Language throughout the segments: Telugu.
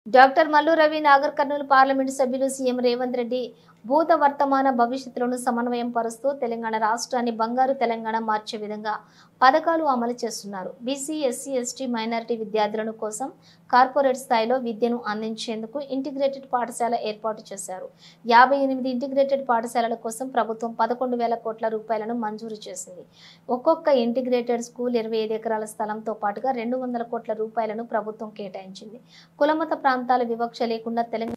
డాక్టర్ మల్లు రవి నాగర్ కర్నూలు పార్లమెంటు సభ్యులు సీఎం రేవంత్ రెడ్డి భూత వర్తమాన భవిష్యత్తులను సమన్వయం పరుస్తూ తెలంగాణ రాష్ట్రాన్ని బంగారు తెలంగాణ మార్చే విధంగా పథకాలు అమలు చేస్తున్నారు. బీసీ, ఎస్సీ, ఎస్టీ, మైనారిటీ విద్యార్థులను కోసం కార్పొరేట్ స్థాయిలో విద్యను అందించేందుకు ఇంటిగ్రేటెడ్ పాఠశాల ఏర్పాటు చేశారు. 58 ఇంటిగ్రేటెడ్ పాఠశాలల కోసం ప్రభుత్వం 11,000 కోట్ల రూపాయలను మంజూరు చేసింది. ఒక్కొక్క ఇంటిగ్రేటెడ్ స్కూల్ 25 ఎకరాల స్థలంతో పాటుగా 200 కోట్ల రూపాయలను ప్రభుత్వం కేటాయించింది. కులమత ప్రాంతాల వివక్ష లేకుండా తెలంగాణ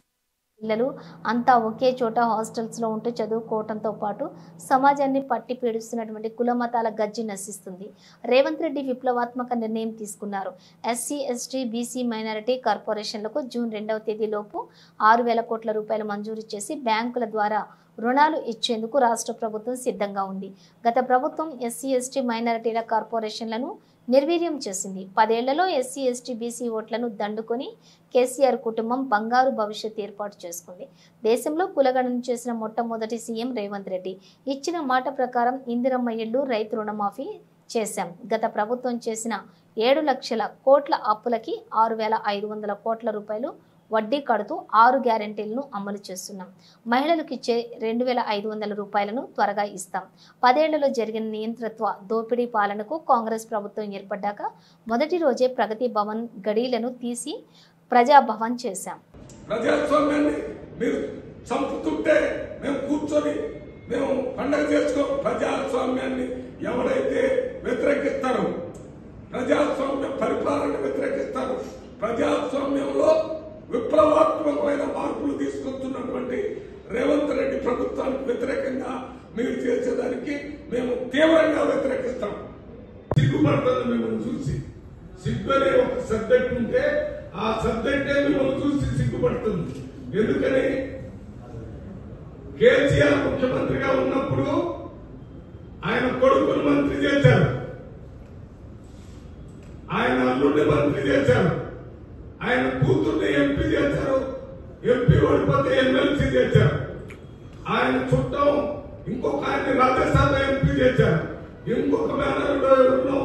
పిల్లలు అంతా ఒకే చోట హాస్టల్స్ లో ఉంటూ చదువుకోవడంతో పాటు సమాజాన్ని పట్టి పీడిస్తున్నటువంటి కుల మతాల గజ్జి నశిస్తుంది. రేవంత్ రెడ్డి విప్లవాత్మక నిర్ణయం తీసుకున్నారు. ఎస్సీ, ఎస్టీ, బీసీ, మైనారిటీ కార్పొరేషన్లకు జూన్ 2వ తేదీలోపు 6,000 కోట్ల రూపాయలు మంజూరు చేసి బ్యాంకుల ద్వారా రుణాలు ఇచ్చేందుకు రాష్ట్ర ప్రభుత్వం సిద్ధంగా ఉంది. గత ప్రభుత్వం ఎస్సీ, ఎస్టీ, మైనారిటీల కార్పొరేషన్లను నిర్వీర్యం చేసింది. 10 ఏళ్లలో ఎస్సీ, ఎస్టీ, బీసీ ఓట్లను దండుకొని కేసీఆర్ కుటుంబం బంగారు భవిష్యత్ ఏర్పాటు చేసుకుంది. దేశంలో కులగణన చేసిన మొట్టమొదటి సీఎం రేవంత్ రెడ్డి. ఇచ్చిన మాట ప్రకారం ఇందిరమ్మ ఇళ్లు, రైతు రుణమాఫీ చేశాం. గత ప్రభుత్వం చేసిన 7 లక్షల కోట్ల అప్పులకి 6,500 కోట్ల రూపాయలు వడ్డీ కడుతూ 6 గ్యారెంటీలను అమలు చేస్తున్నాం. మహిళలకు ఇచ్చే 2,500 రూపాయలను త్వరగా ఇస్తాం. 10 ఏళ్లలో జరిగిన నియంతృత్వ దోపిడీ పాలనకు కాంగ్రెస్ ప్రభుత్వం ఏర్పడ్డాక మొదటి రోజే ప్రగతి భవన్ గడీలను తీసి ప్రజాభవన్ చేశాం. ప్రజాస్వామ్యాన్ని మీరు చంపుతుంటే మేము కూర్చొని మేము పండగ చేసుకో. ప్రజాస్వామ్యాన్ని ఎవరైతే వ్యతిరేకిస్తారో, ప్రజాస్వామ్య పరిపాలన వ్యతిరేకిస్తారు, ప్రజాస్వామ్యంలో విప్లవాత్మకమైన మార్పులు తీసుకొస్తున్నటువంటి రేవంత్ రెడ్డి ప్రభుత్వానికి వ్యతిరేకంగా మీరు చేసేదానికి మేము తీవ్రంగా వ్యతిరేకిస్తాం. సిగ్గుపడుతుంది మిమ్మల్ని చూసి. సిగ్గు అనే ఒక సబ్జెక్ట్ ఉంటే ఆ సబ్జెక్టే మిమ్మల్ని చూసి సిగ్గుపడుతుంది. ఎందుకని కేసీఆర్ ముఖ్యమంత్రిగా ఉన్నప్పుడు ఆయన కొడుకును మంత్రి చేశారు, ఆయన అల్లుడిని మంత్రి చేశారు, ఆయన కూతుర్ని ఎంపీ చేశారు, ఎంపీ ఓడిపోతే ఎమ్మెల్సీ చేశారు, ఆయన చుట్టం ఇంకొక ఆయన్ని రాజ్యసభ ఎంపీ చేశారు, ఇంకొక మేనరుడు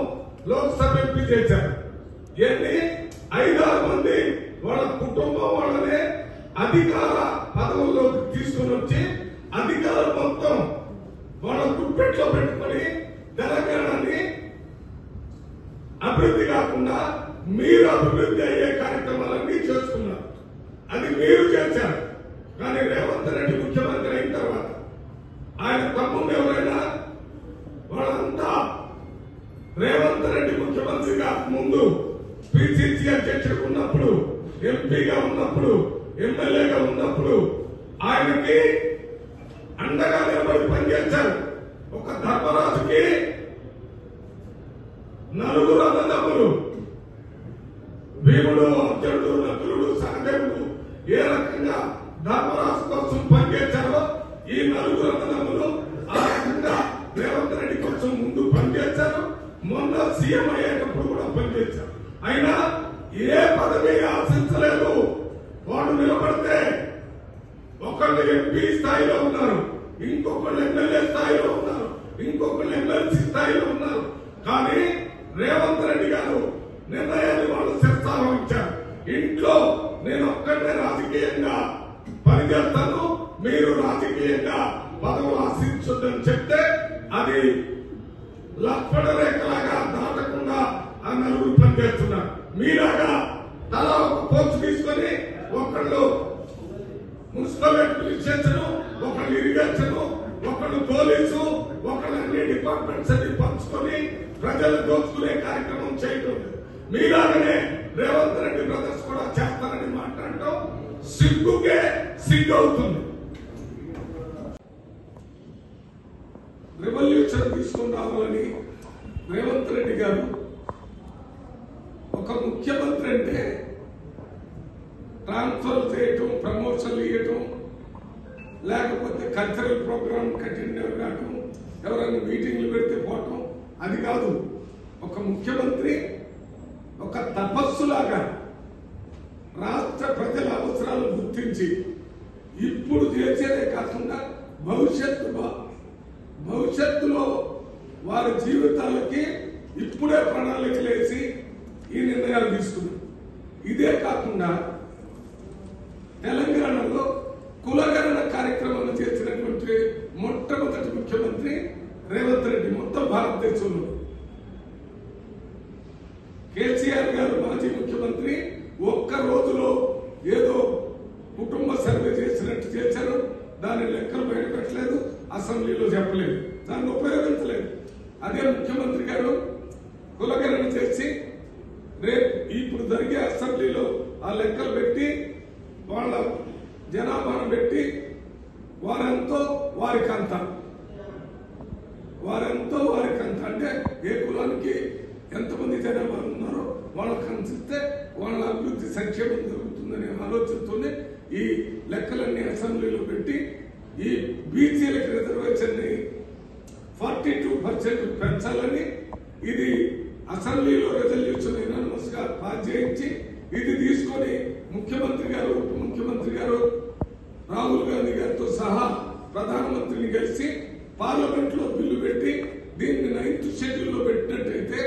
లోక్సభ ఎంపీ చేశారు. ఇవన్నీ 5-6 మంది వాళ్ళ కుటుంబం వాళ్ళనే అధికార పదవుల్లోకి తీసుకుని వచ్చి అధికారం మొత్తం వాళ్ళ గుప్పెట్లో పెట్టుకుని తెలంగాణని అభివృద్ధి కాకుండా మీరు అభివృద్ధి అయ్యే కార్యక్రమాలన్నీ చేస్తున్నారు. అది మీరు చేశారు. కానీ రేవంత్ రెడ్డి ముఖ్యమంత్రి అయిన తర్వాత ఆయన తమ్ముడు ఎవరైనా వాళ్ళంతా రేవంత్ రెడ్డి ముఖ్యమంత్రిగా ముందు పిసిసి అధ్యక్షుడు ఉన్నప్పుడు, ఎంపీగా ఉన్నప్పుడు, ఎమ్మెల్యేగా ఉన్నప్పుడు ఆయనకి అండగా నిలబడి పనిచేశారు. ఒక ధర్మరాజుకి 4 అన్నదమ్ములు, భీముడు, అర్జునుడు, నకులుడు, సహదేవుడు ఏ రకంగా ధర్మరాజు కోసం పనిచేశారో ఈ 4 అన్నదమ్ములు ఆ రకంగా రేవంత్ రెడ్డి కోసం ముందు పనిచేశారు. మొన్న సీఎం అయ్యేటప్పుడు కూడా పనిచేశారు. అయినా ఏ పదవి ఆశించలేదు. వాడు నిలబడితే ఒకళ్ళు ఎంపీ స్థాయిలో ఉన్నారు, ఇంకొకళ్ళు ఎమ్మెల్యే స్థాయిలో ఉన్నారు, ఇంకొకళ్ళు ఎమ్మెల్సీ స్థాయిలో ఉన్నారు. కానీ రేవంత్ రెడ్డి గారు నిర్ణయాన్ని వాళ్ళు శిరసావహించారు. ఇంట్లో నేను ఒక్కడే రాజకీయంగా పనిచేస్తాను, మీరు రాజకీయంగా పదవులు ఆశించొద్దని చెప్తే అది లక్ష్మణ రేఖలాగా దాటకుండా ఆ 4 పనిచేస్తున్నారు. మీలాగా తలా ఒక పోస్ట్ తీసుకొని ఒకళ్ళు మున్సిపల్ అడ్మినిస్ట్రేషన్, ఒకళ్ళు ఇరిగేషన్, ఒకళ్ళు పోలీసు, ఒకళ్ళు అన్ని డిపార్ట్మెంట్స్ అన్ని పంచుకొని ప్రజలు దోచుకునే కార్యక్రమం చేయటం. మీలాగనే రేవంత్ రెడ్డి బ్రదర్స్ కూడా చేస్తారని మాట్లాడటం సిగ్గుకే సిగ్గు అవుతుంది. రెవల్యూషన్ తీసుకుని రావాలని రేవంత్ రెడ్డి గారు, ఒక ముఖ్యమంత్రి అంటే ట్రాన్స్ఫర్ చేయటం, ప్రమోషన్లు ఇవ్వటం, లేకపోతే కల్చరల్ ప్రోగ్రామ్ అటెండ్ కావటం, ఎవరైనా మీటింగ్లు పెడితే పోవటం, అది కాదు. ఒక ముఖ్యమంత్రి ఒక తపస్సులాగా రాష్ట్ర ప్రజల అవసరాలు గుర్తించి ఇప్పుడు చేసేదే కాకుండా భవిష్యత్తులో వారి జీవితాలకి ఇప్పుడే ప్రణాళికలు వేసి ఈ నిర్ణయాలు తీసుకున్నారు. ఇదే కాకుండా ముఖ్యమంత్రి రేవంత్ రెడ్డి మొత్తం భారతదేశంలో. కేసీఆర్ గారు మాజీ ముఖ్యమంత్రి ఒక్క రోజులో ఏదో కుటుంబ సర్వే చేసినట్టు చేశారు. దాని లెక్కలు బయట పెట్టలేదు, అసెంబ్లీలో చెప్పలేదు, దాన్ని ఉపయోగించలేదు. అదే ముఖ్యమంత్రి గారు కులగణన చేసి రేపు ఇప్పుడు జరిగే అసెంబ్లీలో ఆ లెక్కలు పెట్టి వాళ్ళ జనాభాను పెట్టి వారెంతో వారికంత అంటే ఏ కులానికి ఎంతమంది జనాభా ఉన్నారో వాళ్ళకి అందిస్తే వాళ్ళ అభివృద్ధి సంక్షేమం జరుగుతుందనే ఆలోచనతోనే ఈ లెక్కలన్నీ అసెంబ్లీలో పెట్టి ఈ బీసీలకు రిజర్వేషన్ ని 42% పెంచాలని ఇది అసెంబ్లీలో రెజల్యూషన్ యునానిమస్ గా పాస్ చేయించి ఇది తీసుకొని ముఖ్యమంత్రి గారు ఉప ముఖ్యమంత్రి గారు రాహుల్ గాంధీ గారితో సహా ప్రధానమంత్రిని కలిసి పార్లమెంట్ లో బిల్లు పెట్టి దీన్ని 9th షెడ్యూల్ లో పెట్టినట్టయితే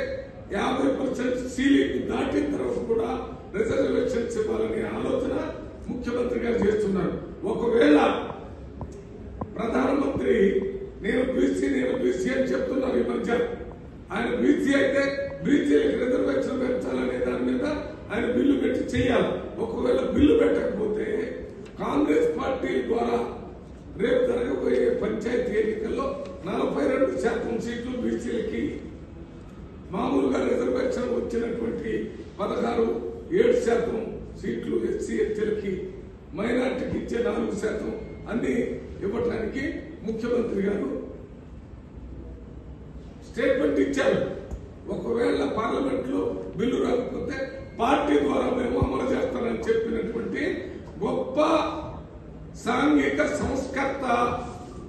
50% సీలింగ్ దాటిన తర్వాత కూడా రిజర్వేషన్స్ ఇవ్వాలనే ఆలోచన ముఖ్యమంత్రి గారు చేస్తున్నారు. ఒకవేళ ప్రధానమంత్రి నేను బీసీ అని చెప్తున్నారు ఈ మధ్య. ఆయన బీసీ అయితే బీసీలకు రిజర్వేషన్ పెంచాలనే దాని మీద ఆయన బిల్లు పెట్టి చేయాలి. ఒకవేళ బిల్లు పెట్టకపోతే కాంగ్రెస్ పార్టీ ద్వారా రేపు జరగబోయే పంచాయతీ ఎన్నికల్లో 42% సీట్లు బీసీలకి, మామూలుగా రిజర్వేషన్ వచ్చినటువంటి 16-7% సీట్లు ఎస్సీ ఎస్టీలకి, మైనార్టీకి ఇచ్చే 4% అన్ని ఇవ్వటానికి ముఖ్యమంత్రి గారు స్టేట్మెంట్ ఇచ్చారు. ఒకవేళ పార్లమెంట్ లో బిల్లు రాకపోతే పార్టీ ద్వారా మేము అమలు చేస్తామని చెప్పినటువంటి గొప్ప సాంఘిక సంస్కర్త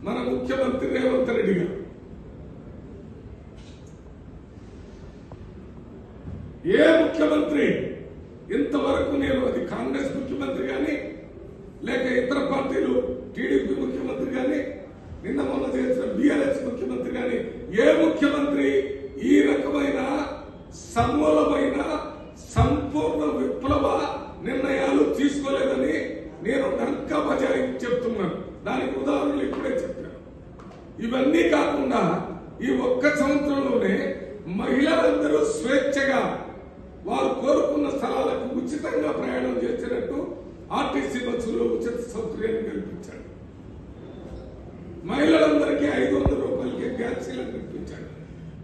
మన ముఖ్యమంత్రి రేవంత్ రెడ్డి గారు. ఏ ముఖ్యమంత్రి ఇంతవరకు నేను అది కాంగ్రెస్ ముఖ్యమంత్రి గాని లేక ఇతర పార్టీలు టీడీపీ ముఖ్యమంత్రి గాని నిన్న మొన్న చేసిన బీఆర్ఎస్ ముఖ్యమంత్రి గాని ఏ ముఖ్యమంత్రి ఈ రకమైన సమూలమైన సంపూర్ణ విప్లవ నిర్ణయాలు తీసుకోలేదని నేను డంకా బజాయించి చెప్తున్నాను. దానికి ఉదాహరణలు ఇప్పుడే చెప్పాను. ఇవన్నీ కాకుండా ఈ ఒక్క సంవత్సరంలోనే మహిళలందరూ స్వేచ్ఛగా వారు కోరుకున్న స్థలాలకు ఉచితంగా ప్రయాణం చేసినట్టు ఆర్టీసీ బస్సులో ఉచిత సౌకర్యాన్ని కల్పించాడు. మహిళలందరికీ 500 రూపాయలకి గ్యాస్ సిలిండర్ ఇప్పించాడు.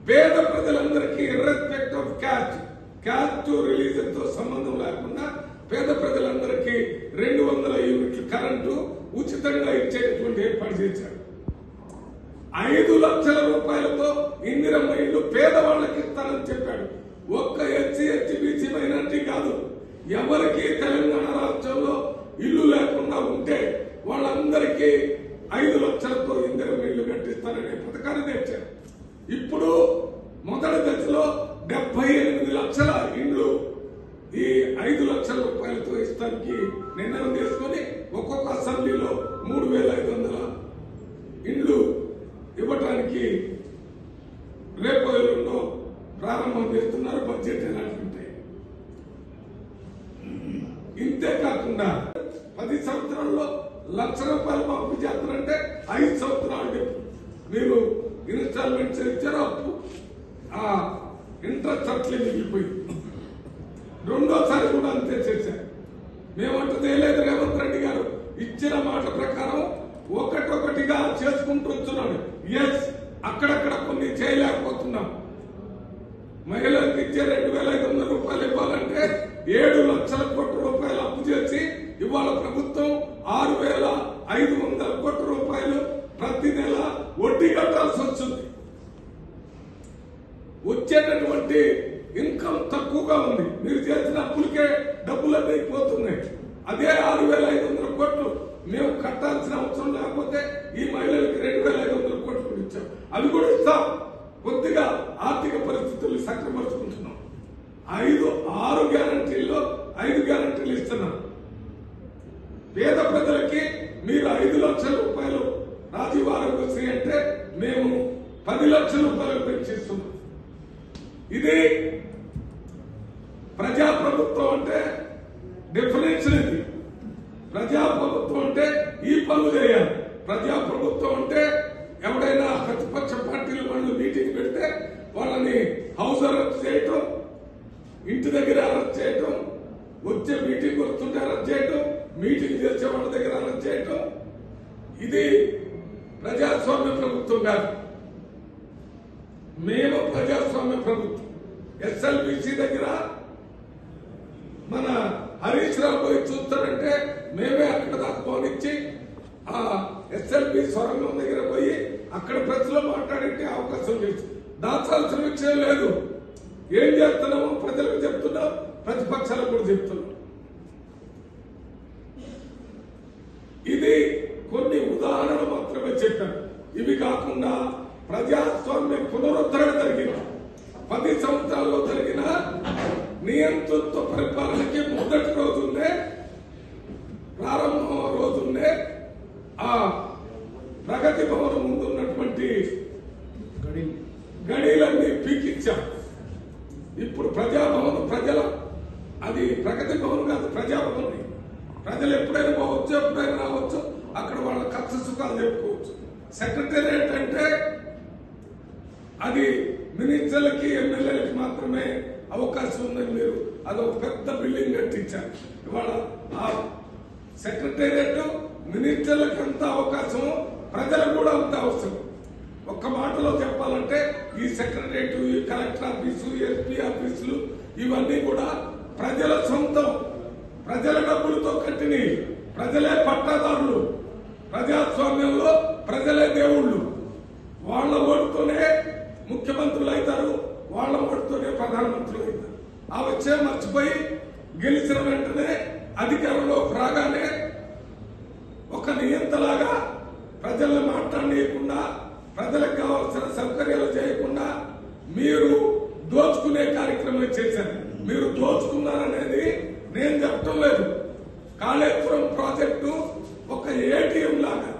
పేద ప్రజలందరికీ ఇర్రెస్పెక్ట్ ఆఫ్ క్యాస్ట్ రిలీజన్ తో సంబంధం లేకుండా పేద ప్రజలందరికీ 200 యూనిట్లు కరెంటు ఉచితంగా ఇచ్చేటటువంటి ఏర్పాటు చేశాడు. 5 లక్షల రూపాయలతో ఇందిరమ్మ ఇల్లు పేదవాళ్లకి ఇస్తానని చెప్పాడు. ఒక్క ఎస్సీ ఎస్టీ బీసీ మైనార్టీ కాదు, ఎవరికి తెలంగాణ రాష్ట్రంలో ఇల్లు లేకుండా ఉంటే వాళ్ళందరికీ 5 లక్షలతో ఇందిరమ్మ ఇల్లు కట్టిస్తారనే పథకాన్ని తెచ్చారు. ఇప్పుడు మొదటి దశలో 78 లక్షల ఇండ్లు ఈ 5 లక్షల రూపాయలతో ఇస్తానికి నిర్ణయం చేసుకుని ఒక్కొక్క అసెంబ్లీలో 3,500 ఇండ్లు ఇవ్వటానికి రేపు ఎల్లుండో ప్రారంభం చేస్తున్నారు. బడ్జెట్ ఎలాంటి ఉంటాయి. ఇంతే కాకుండా 10 సంవత్సరాల్లో 1,00,000 రూపాయలు మాఫీ చేస్తారంటే 5 సంవత్సరాలు మీరు ఇన్స్టాల్మెంట్స్ ఇచ్చారు, అప్పు ఆ ఇంట్రెస్ట్ అట్లే మిగిలిపోయింది. రెండోసారి కూడా అంతే చేశారు. మేమంటే లేదు, రేవంత్ రెడ్డి గారు ఇచ్చిన మాట ప్రకారం ఒకటొకటిగా చేసుకుంటూ వచ్చున్నాడు. ఎస్, అక్కడక్కడ కొన్ని చేయలేకపోతున్నాం. మహిళలకు ఇచ్చే 2,500 రూపాయలు ఇవ్వాలంటే 7 లక్షల కోట్ల రూపాయలు అప్పు చేసి ఇవాళ ప్రభుత్వం 6,500 కోట్ల రూపాయలు ప్రతి నెల వడ్డీ కట్టాల్సి వస్తుంది. వచ్చేటటువంటి ఇన్కమ్ తక్కువగా ఉంది. మీరు చేసిన అప్పులకే డబ్బులన్నీ పోతున్నాయి. అదే 6,500 కోట్లు మేము కట్టాల్సిన అవసరం లేకపోతే ఈ మహిళలకు 2,500 కోట్లు ఇచ్చాం. అవి కూడా ఇస్తాం. కొద్దిగా ఆర్థిక పరిస్థితులు సక్రమర్చుకుంటున్నాం. 6 గ్యారంటీల్లో 5 గ్యారంటీలు ఇస్తున్నాం. పేద ప్రజలకి మీరు 5 లక్షల రూపాయలు రాజీవ్ ఆరోగ్యశ్రీ అంటే మేము 10 లక్షల రూపాయలు పెంచిస్తున్నాం. ఇది ప్రజాప్రభుత్వం అంటే డెఫినేషన్. ఇది ప్రజాప్రభుత్వం అంటే ఈ పనులు చేయాలి. ప్రజాప్రభుత్వం అంటే ఎవడైనా ప్రతిపక్ష పార్టీలు వాళ్ళు మీటింగ్ పెడితే వాళ్ళని హౌస్ అరెస్ట్ చేయటం, ఇంటి దగ్గర అరెస్ట్ చేయటం, వచ్చే మీటింగ్ వస్తుంటే అరెస్ట్ చేయటం, మీటింగ్ చేసే వాళ్ళ దగ్గర అరెస్ట్ చేయటం. ఇది ప్రజాస్వామ్య ప్రభుత్వం కాదు. మేము ప్రజాస్వామ్య ప్రభుత్వం. ఎస్ఎల్బిసి దగ్గర మన హరీష్ రావు పోయి చూస్తాడంటే మేమే అక్కడ దాకా పోనిచ్చి ఆ ఎస్ఎల్బి సొరంగం దగ్గర పోయి అక్కడ ప్రజలు మాట్లాడే అవకాశం లేదు. దాచాల్సిన విషయం లేదు. ఏం చేస్తున్నామో ప్రజలకు చెప్తున్నాం, ప్రతిపక్షాలకు కూడా చెప్తున్నాం. ఇది కొన్ని ఉదాహరణలు మాత్రమే చెప్పాను. ఇవి కాకుండా ప్రజాస్వామ్య పునరుద్ధరణ జరిగిన 10 సంవత్సరాల్లో జరిగిన నియంతృత్వ పరిపాలనకి మొదటి రోజునే, ప్రారంభం రోజునే ఆ ప్రగతి భవనం ముందున్నటువంటి గడీలన్నీ పీకిచ్చాం. ఇప్పుడు ప్రజాభవన్ ప్రజల అది ప్రగతి భవన్ కాదు, ప్రజాభవన్. ప్రజలు ఎప్పుడైనా పోవచ్చు, ఎప్పుడైనా రావచ్చు, అక్కడ వాళ్ళ కష్ట సుఖాలు చెప్పుకోవచ్చు. సెక్రటేరియట్ అంటే అది మినిస్టర్లకి ఎమ్మెల్యేలకి మాత్రమే అవకాశం ఉందని మీరు అదొక పెద్ద బిల్డింగ్ కట్టించారు. ఇవాళ ఆ సెక్రటేరియట్ మినిస్టర్లకి అంత అవకాశం, ప్రజలకు కూడా అంత అవసరం. ఒక్క మాటలో చెప్పాలంటే ఈ సెక్రటేరియట్, ఈ కలెక్టర్ ఆఫీసు, ఎస్పీ ఆఫీసులు ఇవన్నీ కూడా ప్రజల సొంతం, ప్రజల డబ్బులతో కట్టిని, ప్రజలే పట్టాదారులు. ప్రజాస్వామ్యంలో ప్రజలే దేవుళ్ళు. వాళ్ళ ఓటుతోనే ముఖ్యమంత్రులు అవుతారు, వాళ్ళ ఓటుతోనే ప్రధానమంత్రులు అవుతారు. ఆ విషయం మర్చిపోయి గెలిచిన వెంటనే అధికారంలో రాగానే ఒక నియంతలాగా ప్రజల్ని మాట్లాడనీయకుండా, ప్రజలకు కావాల్సిన సౌకర్యాలు చేయకుండా మీరు దోచుకునే కార్యక్రమం చేశారు. మీరు దోచుకున్నారనేది నేను చెప్పడం లేదు. కాళేశ్వరం ప్రాజెక్టు ఒక ఏటీఎం లాగా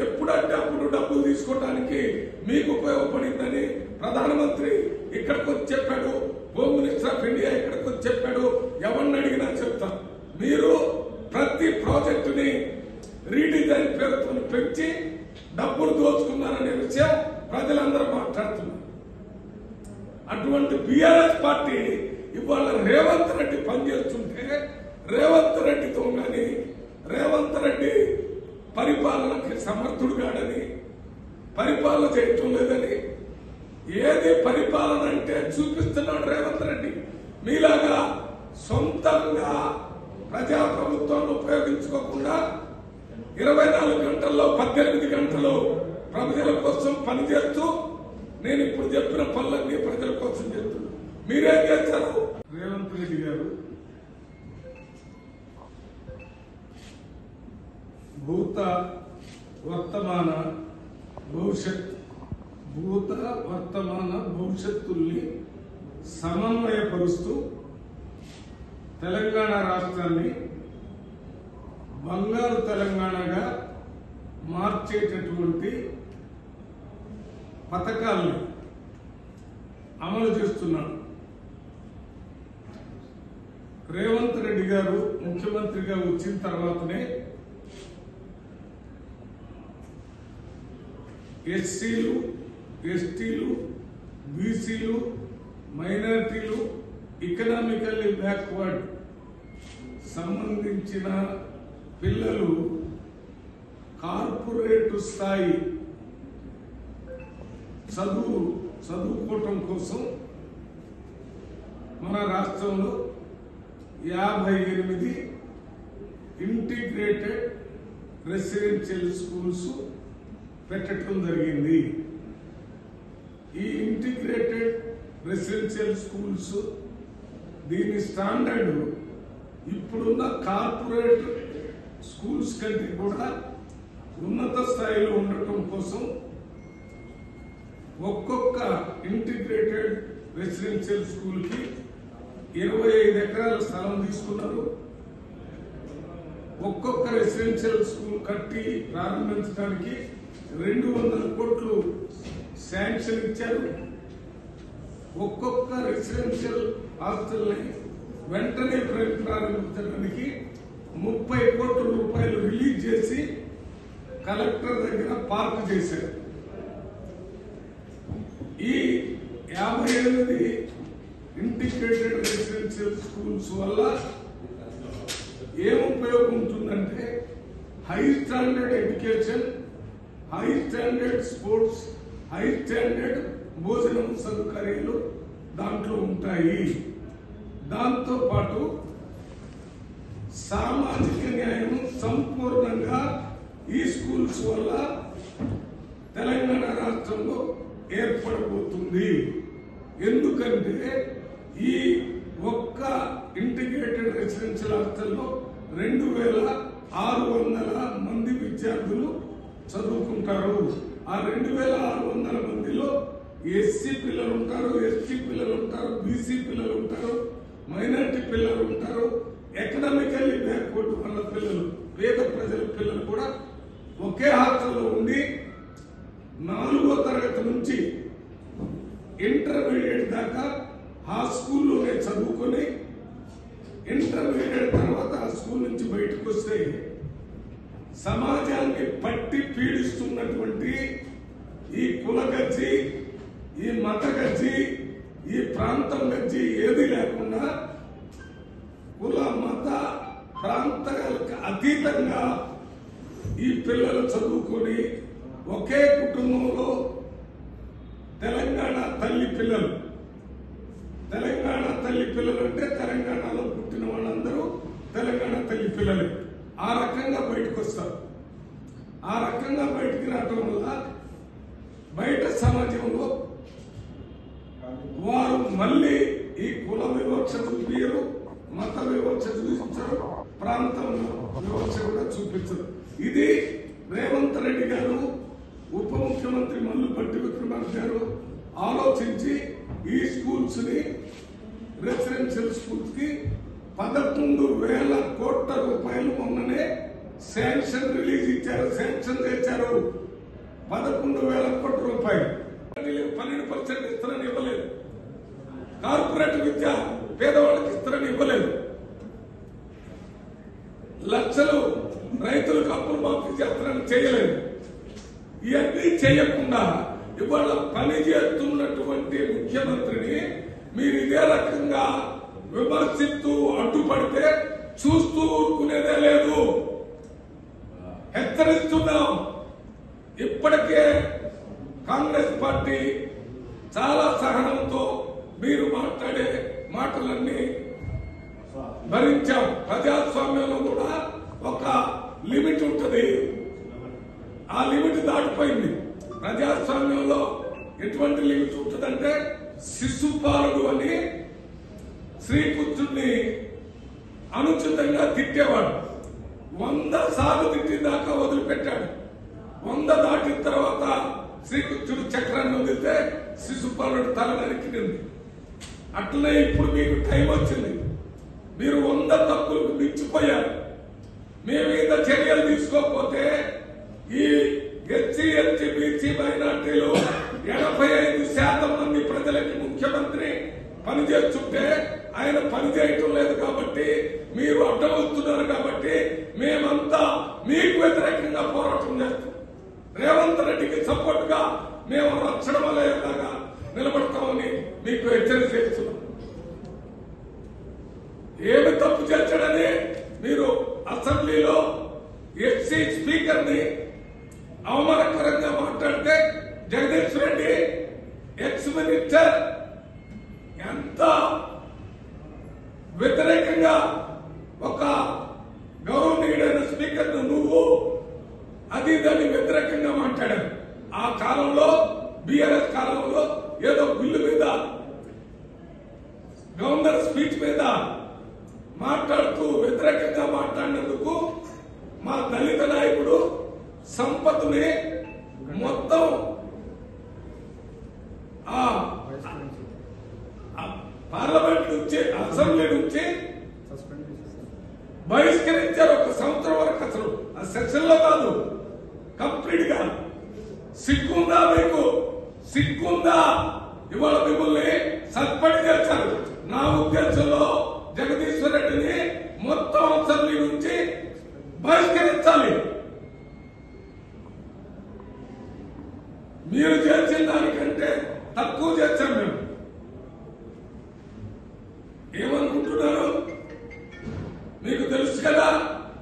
ఎప్పుడంటే అప్పుడు డబ్బులు తీసుకోవడానికి మీకు ఉపయోగపడిందని ప్రధానమంత్రి ఇక్కడికి వచ్చి చెప్పాడు, హోమ్ మినిస్టర్ ఆఫ్ ఇండియా ఇక్కడికి వచ్చి చెప్పాడు. ఎవరిని అడిగినా చెప్తాం. మీరు ప్రతి ప్రాజెక్టుని రీడిజైన్ పేరుతో పెంచి డబ్బులు దోచుకున్నారనే విషయం ప్రజలందరూ మాట్లాడుతున్నారు. అటువంటి బీఆర్ఎస్ పార్టీ ఇవాళ రేవంత్ రెడ్డి పనిచేస్తుంటే, రేవంత్ రెడ్డితో కానీ రేవంత్ రెడ్డి పరిపాలనకి సమర్థుడు కాడని, పరిపాలన చేయటం లేదని, ఏది పరిపాలన అంటే చూపిస్తున్నాడు రేవంత్ రెడ్డి. మీలాగా సొంతంగా ప్రజాప్రభుత్వాన్ని ఉపయోగించుకోకుండా 24 గంటల్లో 18 గంటలు ప్రజల కోసం పనిచేస్తూ నేను ఇప్పుడు చెప్పిన పనులన్నీ ప్రజల కోసం చేస్తున్నాను. మీరేం చేస్తారు? రేవంత్ రెడ్డి గారు భూత వర్తమాన భవిష్యత్తుల్ని సమన్వయపరుస్తూ తెలంగాణ రాష్ట్రాన్ని బంగారు తెలంగాణగా మార్చేటటువంటి పథకాలను అమలు చేస్తున్నాడు. రేవంత్ రెడ్డి గారు ముఖ్యమంత్రిగా వచ్చిన తర్వాతనే ఎస్సీలు, ఎస్టీలు, బీసీలు, మైనారిటీలు, ఎకనామికల్లీ బ్యాక్వర్డ్ సంబంధించిన పిల్లలు కార్పొరేట్ స్థాయి చదువుకోవటం కోసం మన రాష్ట్రంలో 58 ఇంటిగ్రేటెడ్ రెసిడెన్షియల్ స్కూల్స్ పెట్టడం జరిగింది. ఈ ఇంటిగ్రేటెడ్ రెసిడెన్షియల్ స్కూల్స్ దీని స్టాండర్డ్ ఇప్పుడున్న కార్పొరేట్ స్కూల్స్ కంటే కూడా ఉన్నత స్థాయిలో ఉండటం కోసం ఒక్కొక్క ఇంటిగ్రేటెడ్ రెసిడెన్షియల్ స్కూల్ కి 25 ఎకరాల స్థలం తీసుకున్నారు. ఒక్కొక్క రెసిడెన్షియల్ స్కూల్ కట్టి ప్రారంభించడానికి 200 కోట్లు శాంక్షన్ ఇచ్చారు. ఒక్కొక్క రెసిడెన్షియల్ హాస్టల్ని వెంటనే ప్రారంభించడానికి 30 కోట్ల రూపాయలు రిలీజ్ చేసి కలెక్టర్ దగ్గర పార్క్ చేశారు. ఈ 58 ఇంటిగ్రేటెడ్ రెసిడెన్షియల్ స్కూల్స్ వల్ల ఏం ఉపయోగం ఉంటుందంటే high standard education, high standard sports, high standard భోజనం సౌకర్యాలు దాంట్లో ఉంటాయి. దాంతో పాటు సామాజిక న్యాయం సంపూర్ణంగా ఈ స్కూల్స్ వల్ల తెలంగాణ రాష్ట్రంలో ఏర్పడబోతుంది. ఎందుకంటే ఈ ఒక్క ఇంటిగ్రేటెడ్ రెసిడెన్షియల్ హాస్టల్లో 2600 మంది విద్యార్థులు చదువుకుంటారు. ఆ 2600 మందిలో ఎస్సీ పిల్లలు ఉంటారు, ఎస్టీ పిల్లలు ఉంటారు, బీసీ పిల్లలు ఉంటారు, మైనారిటీ పిల్లలు ఉంటారు, ఎకనామికల్లీ బ్యాక్వర్డ్ వాళ్ళ పిల్లలు, పేద ప్రజల పిల్లలు కూడా ఒకే హాస్టల్లో ఉండి 4వ తరగతి నుంచి ఇంటర్మీడియట్ దాకా ఆ స్కూల్లోనే చదువుకొని ఇంటర్మీడియట్ తర్వాత ఆ స్కూల్ నుంచి బయటకు వస్తే సమాజాన్ని పట్టి పీడిస్తున్నటువంటి ఈ కుల గజ్జి, ఈ మత గజ్జి, ఈ ప్రాంతం గజ్జి ఏది లేకుండా కుల మత ప్రాంతాలకు అతీతంగా ఈ పిల్లలు చదువుకొని ఒకే కుటుంబంలో తెలంగాణ తల్లి పిల్లలు అంటే తెలంగాణలో పుట్టిన వాళ్ళందరూ తెలంగాణ తల్లి పిల్లలే. ఆ రకంగా బయటకు వస్తారు. ఆ రకంగా బయటికి రావడం వల్ల బయట సమాజంలో వారు మళ్ళీ ఈ కుల వివక్ష చూపించరు, మత వివక్ష చూపించరు, ప్రాంతం వివక్ష కూడా చూపించరు. ఇది రేవంత్ రెడ్డి గారు, ఉప ముఖ్యమంత్రి మల్లుపట్టి విక్రమార్క గారు ఆలోచించి ఈ స్కూల్స్ ని రెసిడెన్షియల్ స్కూల్స్ కి 11,000 కోట్ల రూపాయలు మొన్ననే శాంక్షన్ రిలీజ్ ఇచ్చారు, శాంక్షన్ చేశారు. 11,000 కోట్ల రూపాయలు 12% ఇస్తారని ఇవ్వలేదు. కార్పొరేట్ విద్య పేదవాళ్ళకి ఇస్తారని ఇవ్వలేదు. లక్షలు రైతులకు అప్పులు మాఫీ చేస్తారని చేయలేదు. ఇవన్నీ చేయకుండా ఇవాళ పని చేస్తున్నటువంటి ముఖ్యమంత్రిని మీరు ఇదే రకంగా విమర్శిస్తూ అడ్డుపడితే చూస్తూ ఊరుకునేదే లేదు. హెచ్చరిస్తున్నాం. ఇప్పటికే కాంగ్రెస్ పార్టీ చాలా సహనంతో మీరు మాట్లాడే మాటలన్నీ భరించాం. ప్రజాస్వామ్యంలో కూడా ఒక లిమిట్ ఉంటుంది. ఆ లిమిట్ దాటిపోయింది. ప్రజాస్వామ్యంలో ఎటువంటి లిమిట్ ఉంటుందంటే శిశుపాలుడు అని శ్రీకృష్ణుడిని అనుచితంగా తిట్టేవాడు. 100 సార్లు తిట్టిన దాకా వదిలిపెట్టాడు. 100 దాటిన తర్వాత శ్రీకృష్ణుడు చక్రాన్ని వదిలితే శిశుపాలుడు తల నరికింది. అట్లనే ఇప్పుడు మీకు టైం వచ్చింది. మీరు 100 తప్పులకు మించిపోయారు. మీ మీద చర్యలు తీసుకోకపోతే ఈ ఎస్సీ ఎస్టీ బీసీ మైనార్టీలు 85% మంది ప్రజలకి ముఖ్యమంత్రి పనిచేస్తుంటే ఆయన పనిచేయటం లేదు కాబట్టి, మీరు అడ్డమవుతున్నారు కాబట్టి మేమంతా మీకు వ్యతిరేకంగా పోరాటం చేస్తాం. రేవంత్ రెడ్డికి సపోర్ట్ గా మేము రక్షణ వలయంలాగా నిలబడతామని మీకు హెచ్చరిక చేస్తున్నాం. ఏమి తప్పు చేశాడని మీరు అసెంబ్లీలో ఎస్సీ స్పీకర్ ని అవమానకరంగా మాట్లాడితే జగదీష్ రెడ్డి ఎక్స్ మినిస్టర్ ఎంత వ్యతిరేకంగా ఒక గౌరవనీయుడైన స్పీకర్ నువ్వు అది దాన్ని వ్యతిరేకంగా మాట్లాడారు. ఆ కాలంలో బీఆర్ఎస్ కాలంలో ఏదో బిల్లు మీద గవర్నర్ స్పీచ్ మీద మాట్లాడుతూ వ్యతిరేకంగా మాట్లాడినందుకు మా దళిత నాయకుడు సంపత్తుని మొత్తం పార్లమెంట్ నుంచి అసెంబ్లీ నుంచి బహిష్కరించారు. 1 సంవత్సరం వరకు అసలు ఆ సెక్షన్ లో కాదు, కంప్లీట్ గా. సిగ్గుందా మీకు? సిగ్గుందా? ఇవాళ మిమ్మల్ని సస్పెండ్ చేశారు. నా ఉద్దేశంలో జగదీశ్వర్ రెడ్డిని మొత్తం అసెంబ్లీ నుంచి బహిష్కరించాలి. మీరు చేసిన దానికంటే తక్కువ చేశాం మేము. ఏమనుకుంటున్నారు? మీకు తెలుసు కదా,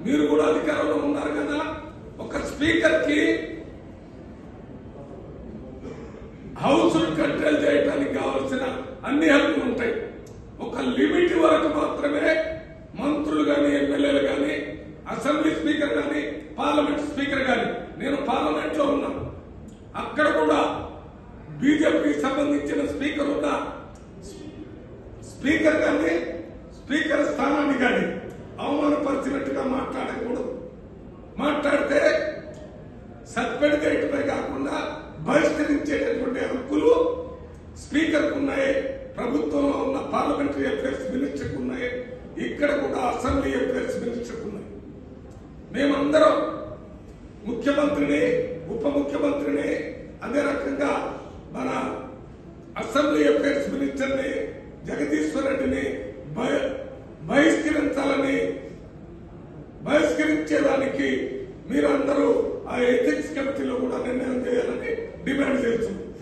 మీరు కూడా అధికారంలో ఉన్నారు కదా. ఒక స్పీకర్ కి హౌస్ కంట్రోల్ చేయడానికి కావాల్సిన అన్ని హక్కులు ఉంటాయి. ఒక లిమిట్ వరకు మాత్రమే మంత్రులు గాని, ఎమ్మెల్యేలు గాని, అసెంబ్లీ స్పీకర్ గాని, పార్లమెంట్ స్పీకర్ గాని, నేను పార్లమెంట్ లో ఉన్నాను, అక్కడ కూడా బీజేపీకి సంబంధించిన స్పీకర్ ఉన్న స్పీకర్ గాని, స్పీకర్ స్థానాన్ని గాని అవమానపరిచినట్టుగా మాట్లాడకూడదు. మాట్లాడితే సస్పెండ్ చేయటమే కాకుండా బహిష్కరించేటటువంటి హక్కులు స్పీకర్ కు ఉన్నాయి, ప్రభుత్వంలో ఉన్న పార్లమెంటరీ అఫైర్స్ మినిస్టర్ కు ఉన్నాయి, ఇక్కడ కూడా అసెంబ్లీ అఫైర్స్ మినిస్టర్ కు ఉన్నాయి. మేమందరం ముఖ్యమంత్రిని, ఉప ముఖ్యమంత్రిని, అదే రకంగా మన అసెంబ్లీ అఫైర్స్ మినిస్టర్ ని, జగదీశ్వర్ రెడ్డిని బహిష్కరించేదానికి మీరందరూ ఆ ఎథిక్స్ కమిటీలో కూడా నిర్ణయం చేయాలని డిమాండ్ చేస్తున్నాం.